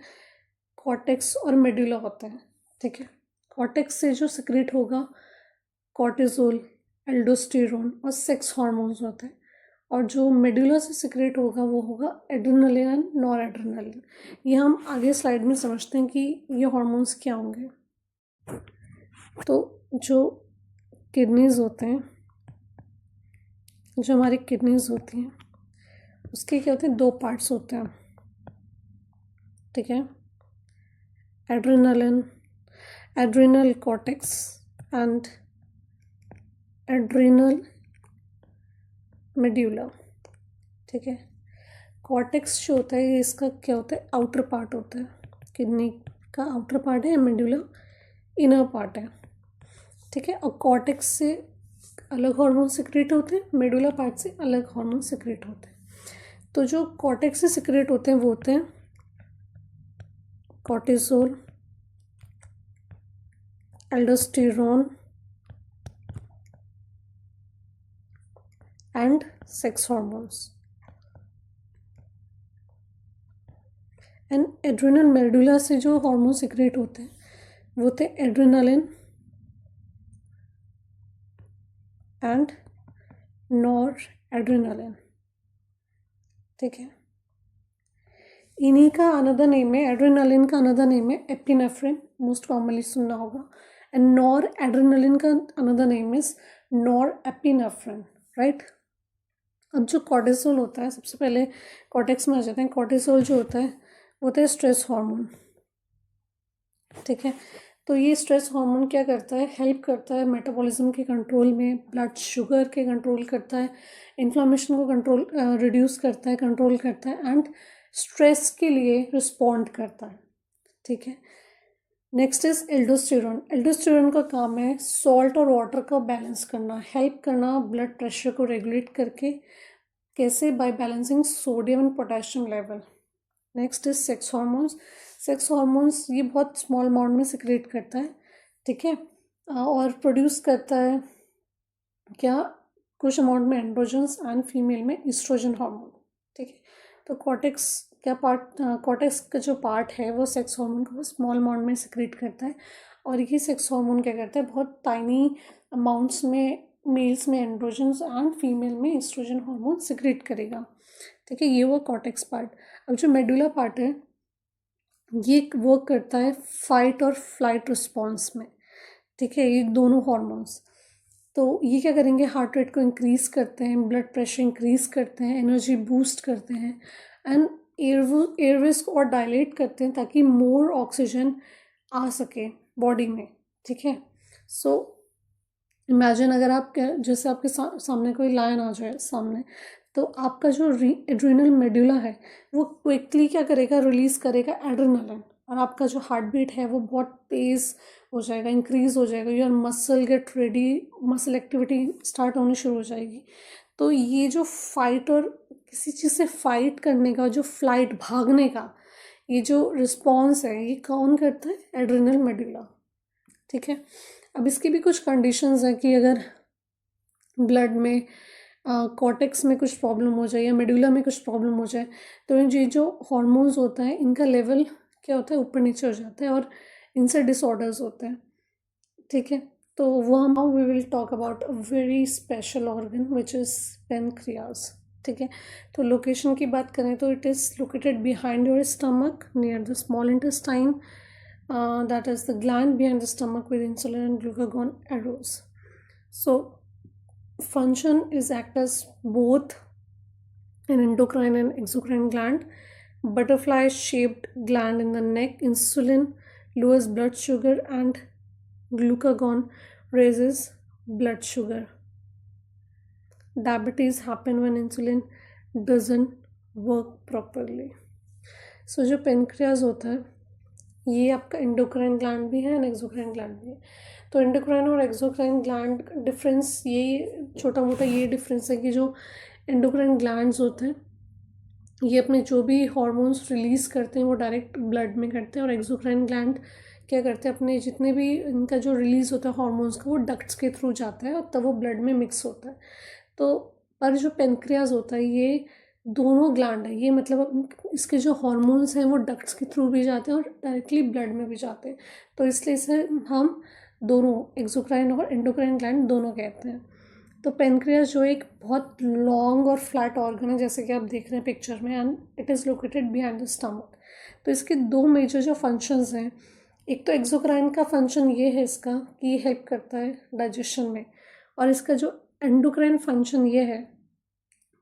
कॉर्टेक्स और मेडुला होता है, ठीक है। कॉर्टेक्स से जो सिक्रेट होगा कॉर्टिसोल, एल्डोस्टेरोन और सेक्स हार्मोन्स होते हैं, और जो मेडुला से सिक्रेट होगा वो होगा एड्रेनालिन एंड नॉर एड्रेनालिन। ये हम आगे स्लाइड में समझते हैं कि ये हार्मोन्स क्या होंगे। तो जो किडनीज होते हैं, जो हमारी किडनीज होती हैं उसके क्या होते हैं, दो पार्ट्स होते हैं, ठीक है, adrenaline, adrenal cortex and adrenal medulla, ठीक है। कॉर्टेक्स जो होता है ये इसका क्या होता है, आउटर पार्ट होता है, किडनी का आउटर पार्ट है, मेड्यूला इनर पार्ट है, ठीक है। और कॉर्टेक्स से अलग हार्मोन सिक्रेट होते हैं, मेडुला पार्ट से अलग हार्मोन सिक्रेट होते हैं। तो जो कॉर्टेक्स से सिक्रेट होते हैं वो होते हैं cortisol, aldosterone and sex hormones. And adrenal medulla से जो हार्मोन सिक्रेट होते हैं वो होते हैं एड्रेनालिन एंड नॉर एड्रेनालिन, ठीक है। इन्हीं का अनदर नेम है, एड्रेनालिन का अनदर नेम है एपिनेफ्रिन, मोस्ट कॉमनली सुनना होगा, एंड नॉर एड्रेनालिन का another name is nor epinephrine, right. अब जो कॉर्टिसोल होता है, सबसे पहले कॉर्टेक्स में आ जाते हैं। कॉर्टिसोल जो होता है वो होता है स्ट्रेस हार्मोन, ठीक है। तो ये स्ट्रेस हार्मोन क्या करता है, हेल्प करता है मेटाबॉलिज्म के कंट्रोल में, ब्लड शुगर के कंट्रोल करता है, इन्फ्लामेशन को कंट्रोल रिड्यूस करता है, कंट्रोल करता है एंड स्ट्रेस के लिए रिस्पॉन्ड करता है, ठीक है। Next is aldosterone. एल्डोस्टेरोन का काम है सॉल्ट और वाटर का बैलेंस करना, हेल्प करना ब्लड प्रेशर को रेगुलेट करके, कैसे, by balancing sodium and potassium level. Next is sex hormones. Sex hormones ये बहुत स्मॉल अमाउंट में सिक्रेट करता है, ठीक है, और प्रोड्यूस करता है क्या, कुछ अमाउंट में एंड्रोजन्स एंड फीमेल में ईस्ट्रोजन हार्मोन, ठीक है। तो कॉर्टेक्स क्या पार्ट, कॉर्टेक्स का जो पार्ट है वो सेक्स हार्मोन को स्मॉल अमाउंट में सिक्रेट करता है, और ये सेक्स हार्मोन क्या करता है, बहुत टाइनी अमाउंट्स में मेल्स में एंड्रोजन्स एंड फीमेल में ईस्ट्रोजन हार्मोन सिक्रेट करेगा, ठीक है। ये वो कॉर्टेक्स पार्ट। अब जो मेडुला पार्ट है ये वर्क करता है फाइट और फ्लाइट रिस्पॉन्स में, ठीक है, ये दोनों हार्मोन्स। तो ये क्या करेंगे, हार्ट रेट को इंक्रीज़ करते हैं, ब्लड प्रेशर इंक्रीज़ करते हैं, एनर्जी बूस्ट करते हैं एंड एयरवेज को और डायलेट करते हैं ताकि मोर ऑक्सीजन आ सके बॉडी में, ठीक है। सो इमेजिन अगर आप जैसे आपके सामने कोई लायन आ जाए सामने, तो आपका जो एड्रेनल मेडुला है वो क्विकली क्या करेगा, रिलीज़ करेगा एड्रेनालिन, और आपका जो हार्ट बीट है वो बहुत तेज़ हो जाएगा, इंक्रीज़ हो जाएगा, your muscle get ready, muscle activity start होनी शुरू हो जाएगी। तो ये जो फाइट और किसी चीज़ से फाइट करने का, जो फ्लाइट भागने का ये जो रिस्पॉन्स है, ये कौन करता है? Adrenal medulla. ठीक है, अब इसकी भी कुछ कंडीशंस हैं कि अगर ब्लड में कॉर्टेक्स में कुछ प्रॉब्लम हो जाए या मेडुला में कुछ प्रॉब्लम हो जाए, तो ये जो हॉर्मोन्स होता है इनका लेवल क्या होता है? ऊपर नीचे हो जाता है और इनसे डिसऑर्डर्स होते हैं। ठीक है, तो वो हम we will talk about a very special organ which is pancreas. ठीक है, तो लोकेशन की बात करें तो it is located behind your stomach near the small intestine, that is the gland behind the stomach with insulin and glucagon arrows. So function is act as both an endocrine and exocrine gland. Butterfly shaped gland in the neck, insulin lowers blood sugar and glucagon raises blood sugar. Diabetes happen when insulin doesn't work properly. So जो pancreas होता है ये आपका endocrine gland भी है and exocrine gland भी है। तो एंडोक्राइन और एक्सोक्राइन ग्लैंड का डिफरेंस ये छोटा मोटा ये डिफरेंस है कि जो एंडोक्राइन ग्लैंड्स होते हैं ये अपने जो भी हार्मोन्स रिलीज़ करते हैं वो डायरेक्ट ब्लड में करते हैं, और एक्सोक्राइन ग्लैंड क्या करते हैं? अपने जितने भी इनका जो रिलीज़ होता है हार्मोन्स का वो डक्ट्स के थ्रू जाता है और तब वो ब्लड में मिक्स होता है। तो पर जो पेनक्रियाज होता है ये दोनों ग्लैंड है, ये मतलब इसके जो हार्मोन्स हैं वो डक्ट्स के थ्रू भी जाते हैं और डायरेक्टली ब्लड में भी जाते हैं। तो इसलिए इसे हम दोनों एक्सोक्राइन और एंडोक्राइन ग्लैंड दोनों कहते हैं। तो पेनक्रियाज जो एक बहुत लॉन्ग और फ्लैट ऑर्गन है जैसे कि आप देख रहे हैं पिक्चर में, and it is located behind the stomach. तो इसके दो मेजर जो फंक्शंस हैं, एक तो एक्सोक्राइन का फंक्शन ये है इसका कि ये हेल्प करता है डाइजेशन में, और इसका जो एंडोक्राइन फंक्शन ये है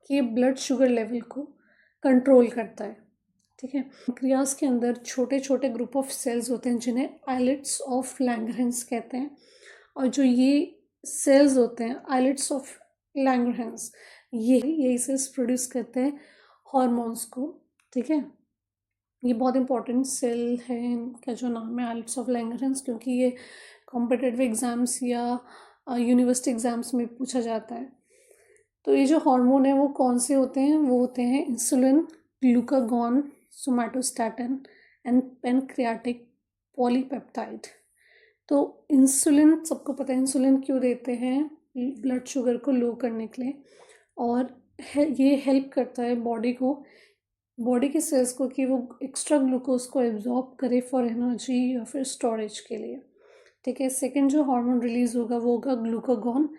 कि ये ब्लड शुगर लेवल को कंट्रोल करता है। ठीक है, पेनक्रियाज के अंदर छोटे छोटे ग्रुप ऑफ सेल्स होते हैं जिन्हें आइलेट्स ऑफ लैंगरहैंस कहते हैं, और जो ये सेल्स होते हैं आइलेट्स ऑफ लैंगरहैंस यही सेल्स प्रोड्यूस करते हैं हॉर्मोन्स को। ठीक है, ये बहुत इंपॉर्टेंट सेल है, इनका जो नाम है आइलेट्स ऑफ लैंगरहैंस, क्योंकि ये कॉम्पिटिटिव एग्ज़ाम्स या यूनिवर्सिटी एग्ज़ाम्स में पूछा जाता है। तो ये जो हार्मोन है वो कौन से होते हैं? वो होते हैं insulin, glucagon, somatostatin and pancreatic polypeptide. तो इंसुलिन सबको पता है, इंसुलिन क्यों देते हैं? ब्लड शुगर को लो करने के लिए, और ये हेल्प करता है बॉडी के सेल्स को कि वो एक्स्ट्रा ग्लूकोज को एब्जॉर्ब करे फॉर एनर्जी या फिर स्टोरेज के लिए। ठीक है, सेकंड जो हार्मोन रिलीज होगा वो होगा ग्लूकागॉन।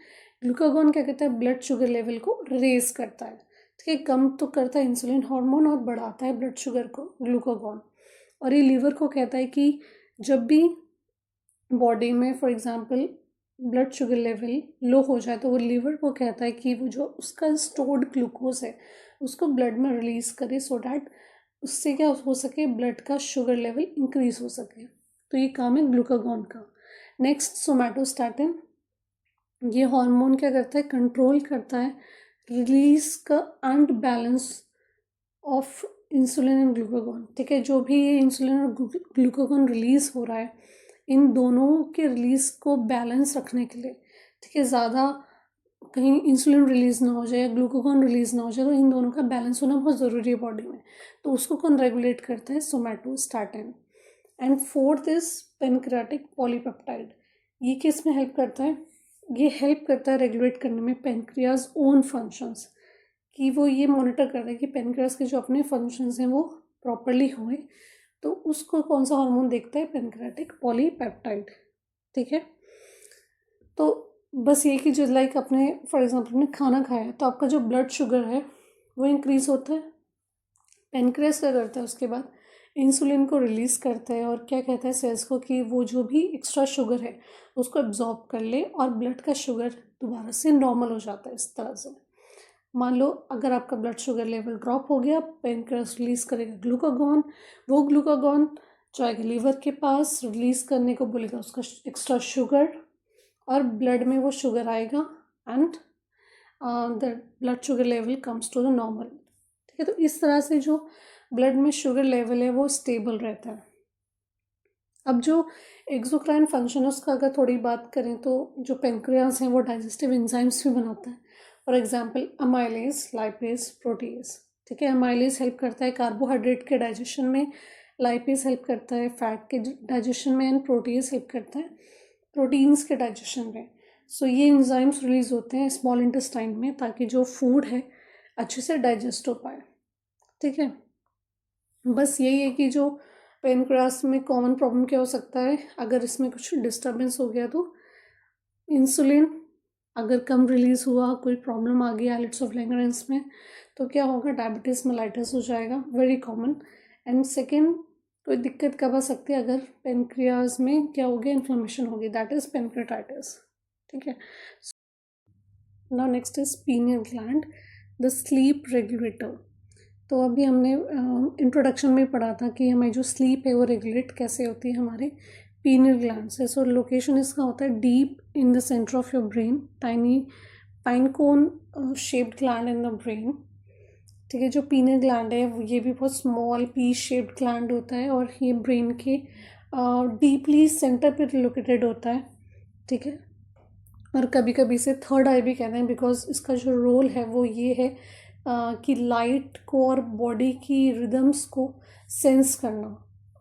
ग्लूकागॉन क्या कहता है? ब्लड शुगर लेवल को रेज करता है। ठीक है, कम तो करता है इंसुलिन हार्मोन और बढ़ाता है ब्लड शुगर को ग्लूकागॉन। और ये लीवर को कहता है कि जब भी बॉडी में for example blood sugar level low हो जाए तो वो लीवर को कहता है कि वो जो उसका स्टोर्ड ग्लूकोज है उसको ब्लड में रिलीज़ करे, सो डैट उससे क्या हो सके? ब्लड का शुगर लेवल इंक्रीज हो सके। तो ये काम है ग्लूकागॉन का। नेक्स्ट सोमैटोस्टैटिन, ये हार्मोन क्या करता है? कंट्रोल करता है रिलीज का and balance of insulin and glucagon. ठीक है, जो भी ये इंसुलिन और ग्लूकागॉन रिलीज़ हो रहा है इन दोनों के रिलीज़ को बैलेंस रखने के लिए, ठीक है, ज़्यादा कहीं इंसुलिन रिलीज़ ना हो जाए या ग्लूकागॉन रिलीज़ ना हो जाए, तो इन दोनों का बैलेंस होना बहुत ज़रूरी है बॉडी में। तो उसको कौन रेगुलेट करता है? Somatostatin. And fourth is pancreatic polypeptide. ये किस में हेल्प करता है? ये हेल्प करता है रेगुलेट करने में पेनक्रियाज ओन फंक्शंस, कि वो ये मॉनिटर करता है कि पेनक्रियाज के जो अपने फंक्शंस हैं वो प्रॉपरली हुए। तो उसको कौन सा हार्मोन देखता है? Pancreatic polypeptide. ठीक है, तो बस ये कि जो लाइक अपने फॉर एग्जांपल आपने खाना खाया है तो आपका जो ब्लड शुगर है वो इंक्रीज़ होता है। पेनक्रियास क्या करता है? उसके बाद इंसुलिन को रिलीज़ करता है और क्या कहता है सेल्स को कि वो जो भी एक्स्ट्रा शुगर है उसको एब्जॉर्ब कर ले और ब्लड का शुगर दोबारा से नॉर्मल हो जाता है। इस तरह से मान लो अगर आपका ब्लड शुगर लेवल ड्रॉप हो गया, पेनक्रियास रिलीज़ करेगा ग्लूकागॉन, वो ग्लूकागॉन जाएगा लीवर के पास, रिलीज़ करने को बोलेगा उसका एक्स्ट्रा शुगर, और ब्लड में वो शुगर आएगा and the blood sugar level comes to the normal. ठीक है, तो इस तरह से जो ब्लड में शुगर लेवल है वो स्टेबल रहता है। अब जो एक्सोक्राइन फंक्शन है उसका अगर थोड़ी बात करें तो जो पेनक्रियाज हैं वो डाइजेस्टिव एंजाइम्स भी बनाता है। For example amylase, lipase, proteases. ठीक है, अमाइलेज हेल्प करता है कार्बोहाइड्रेट के डाइजेशन में, लाइपेज हेल्प करता है फैट के डाइजेशन में, एंड प्रोटीज हेल्प करता है प्रोटीन्स के डाइजेशन में। सो ये एंजाइम्स रिलीज होते हैं स्मॉल इंटेस्टाइन में ताकि जो फूड है अच्छे से डाइजेस्ट हो पाए। ठीक है, बस यही है कि जो पेनक्रियास में कॉमन प्रॉब्लम क्या हो सकता है, अगर इसमें कुछ डिस्टर्बेंस हो गया तो इंसुलिन अगर कम रिलीज हुआ, कोई प्रॉब्लम आ गई आइलेट्स ऑफ लैंगरेंस में, तो क्या होगा, डायबिटीज मेलाइटिस हो जाएगा, वेरी कॉमन। एंड सेकेंड, कोई दिक्कत कब आ सकती है, अगर पेनक्रियाज में क्या हो गया, इन्फ्लेमेशन होगी, दैट इज पेनक्रेटाइटिस। ठीक है, now next is pineal gland, the sleep regulator. तो अभी हमने इंट्रोडक्शन में पढ़ा था कि हमारी जो स्लीप है वो रेगुलेट कैसे होती है हमारे पीनियल ग्लैंड से। सो लोकेशन इसका होता है deep in the centre of your brain, tiny pine cone shaped gland in the brain. ठीक है, जो पीनियल ग्लैंड है ये भी बहुत स्मॉल पी शेप्ड ग्लैंड होता है और ये ब्रेन के डीपली सेंटर पर लोकेटेड होता है। ठीक है, और कभी कभी इसे थर्ड आई भी कहते हैं बिकॉज इसका जो रोल है वो ये है कि लाइट को और बॉडी की रिदम्स को सेंस करना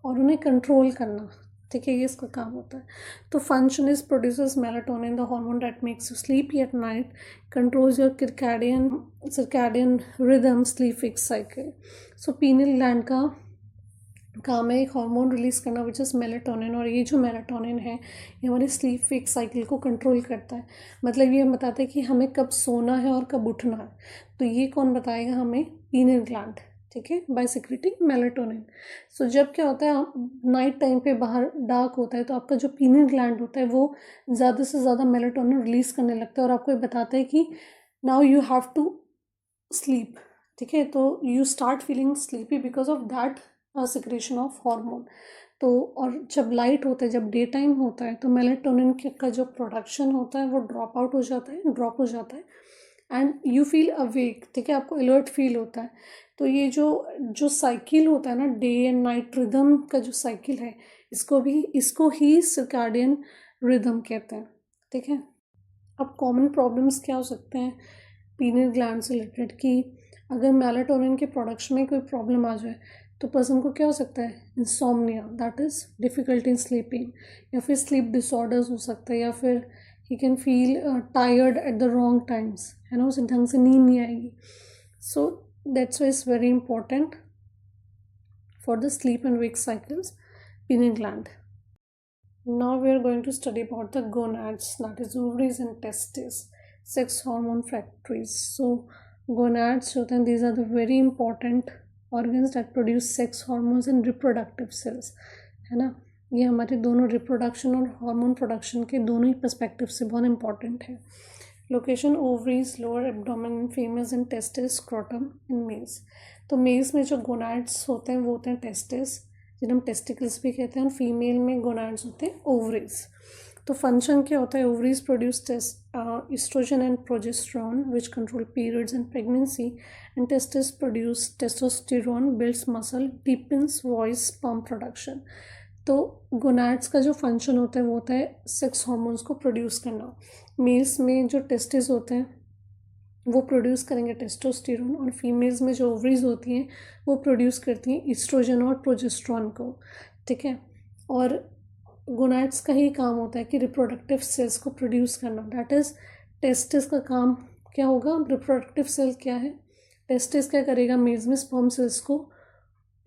और उन्हें कंट्रोल करना। ठीक है, ये इसका काम होता है। तो function is produces melatonin, the hormone that makes you sleepy at night, controls your circadian rhythm, sleep fix cycle. So pineal gland का काम है एक हार्मोन रिलीज करना विच इज़ मेलाटोनिन, और ये जो मेलाटोनिन है ये हमारी स्लीप फिक्स साइकिल को कंट्रोल करता है। मतलब ये बताता है कि हमें कब सोना है और कब उठना है। तो ये कौन बताएगा हमें, पीनियल ग्लैंड। ठीक है, बाय सिक्रेटिंग मेलाटोनिन। सो जब क्या होता है, नाइट टाइम पे बाहर डार्क होता है तो आपका जो पीनियल ग्लैंड होता है वो ज़्यादा से ज़्यादा मेलाटोनिन रिलीज करने लगता है और आपको ये बताता है कि now you have to sleep. ठीक है, तो you start feeling sleepy because of that secretion of hormone. तो और जब लाइट होता है, जब डे टाइम होता है तो मेलाटोनिन का जो प्रोडक्शन होता है वो ड्रॉप आउट हो जाता है, ड्रॉप हो जाता है, एंड यू फील अवेक। ठीक है, आपको अलर्ट फील होता है। तो ये जो साइकिल होता है ना, डे एंड नाइट रिदम का जो साइकिल है, इसको ही सर्कैडियन रिदम कहते हैं। ठीक है, अब कॉमन प्रॉब्लम्स क्या हो सकते हैं पीनियल ग्लैंड से रिलेटेड, कि अगर मेलाटोनिन के प्रोडक्शन में कोई प्रॉब्लम आ जाए तो पर्सन को क्या हो सकता है, insomnia, that is difficulty in sleeping, या फिर स्लीप डिसऑर्डर्स हो सकता है, या फिर he can feel tired at the wrong times, है ना, उसे ढंग से नींद नहीं आएगी। So that's why is very important for the sleep and wake cycles, pineal gland. Now we are going to study about the gonads, that is ovaries and testes, sex hormone factories. So gonads होते हैं, these are the very important organs that produce sex hormones and reproductive cells, है ना। ये हमारे दोनों reproduction और hormone production के दोनों ही पर्सपेक्टिव से बहुत इंपॉर्टेंट है। Location ovaries, lower abdomen in females, and testis, scrotum in males. तो मेल्स में जो गोनाड्स होते हैं वो होते हैं टेस्टिस, जिन्हें हम टेस्टिकल्स भी कहते हैं, और फीमेल में गोनाड्स होते हैं ओवरीज। तो फंक्शन क्या होता है, ovaries produce estrogen and progesterone which control periods and pregnancy, and testis produce testosterone, builds muscle, deepens voice, sperm production. तो गोनाड्स का जो फंक्शन होता है वो होता है सेक्स हार्मोन्स को प्रोड्यूस करना। मेल्स में जो टेस्टिस होते हैं वो प्रोड्यूस करेंगे टेस्टोस्टेरोन, और फीमेल्स में जो ओवरीज होती हैं वो प्रोड्यूस करती हैं ईस्ट्रोजन और प्रोजेस्टेरॉन को। ठीक है, और गोनाड्स का ही काम होता है कि रिप्रोडक्टिव सेल्स को प्रोड्यूस करना, दैट इज़ टेस्टिस का काम क्या होगा, रिप्रोडक्टिव सेल क्या है, टेस्टिस क्या करेगा, मेल्स में स्पर्म सेल्स को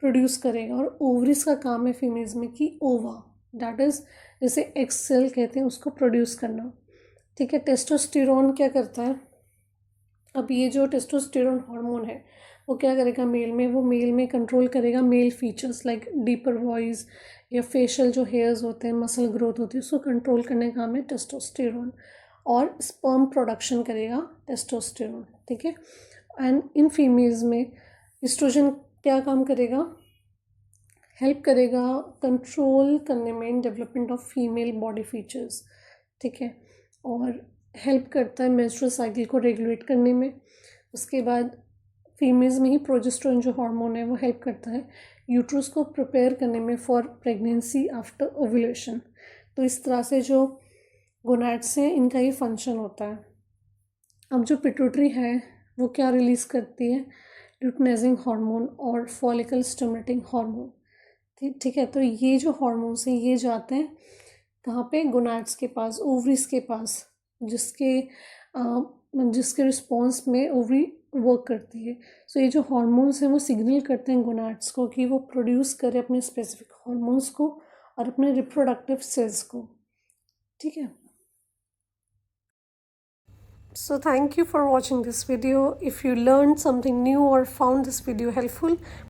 प्रोड्यूस करेगा, और ओवरीज का काम है फीमेल्स में कि ओवा, दैट इज़ जैसे एक्स सेल कहते हैं, उसको प्रोड्यूस करना। ठीक है, टेस्टोस्टेरोन क्या करता है, अब ये जो टेस्टोस्टेरोन हार्मोन है वो क्या करेगा मेल में, वो मेल में कंट्रोल करेगा male features like deeper voice या फेशियल जो हेयर्स होते हैं, मसल ग्रोथ होती है, उसको कंट्रोल करने का काम है टेस्टोस्टेरोन, और स्पर्म प्रोडक्शन करेगा टेस्टोस्टेरोन। ठीक है, एंड इन फीमेल्स में एस्ट्रोजन क्या काम करेगा, हेल्प करेगा कंट्रोल करने में development of female body features. ठीक है, और हेल्प करता है मेंस्ट्रुअल साइकिल को रेगुलेट करने में। उसके बाद फीमेल्स में ही प्रोजेस्टेरोन जो हार्मोन है वो हेल्प करता है यूट्रस को प्रिपेयर करने में फॉर प्रेगनेंसी आफ्टर ओव्यूलेशन। तो इस तरह से जो गोनैड्स हैं इनका ये फंक्शन होता है। अब जो पिट्यूटरी है वो क्या रिलीज़ करती है, ल्यूटिनाइजिंग हार्मोन और फॉलिकल स्टिमुलेटिंग हार्मोन। ठीक है, तो ये जो हार्मोन्स हैं ये जाते हैं कहाँ पे, गोनैड्स के पास, ओवरीज के पास, जिसके रिस्पॉन्स में ओवरी वर्क करती है। सो ये जो हार्मोन्स हैं वो सिग्नल करते हैं गोनैड्स को कि वो प्रोड्यूस करें अपने स्पेसिफिक हार्मोन्स को और अपने रिप्रोडक्टिव सेल्स को। ठीक है, so thank you for watching this video. If you learned something new or found this video helpful,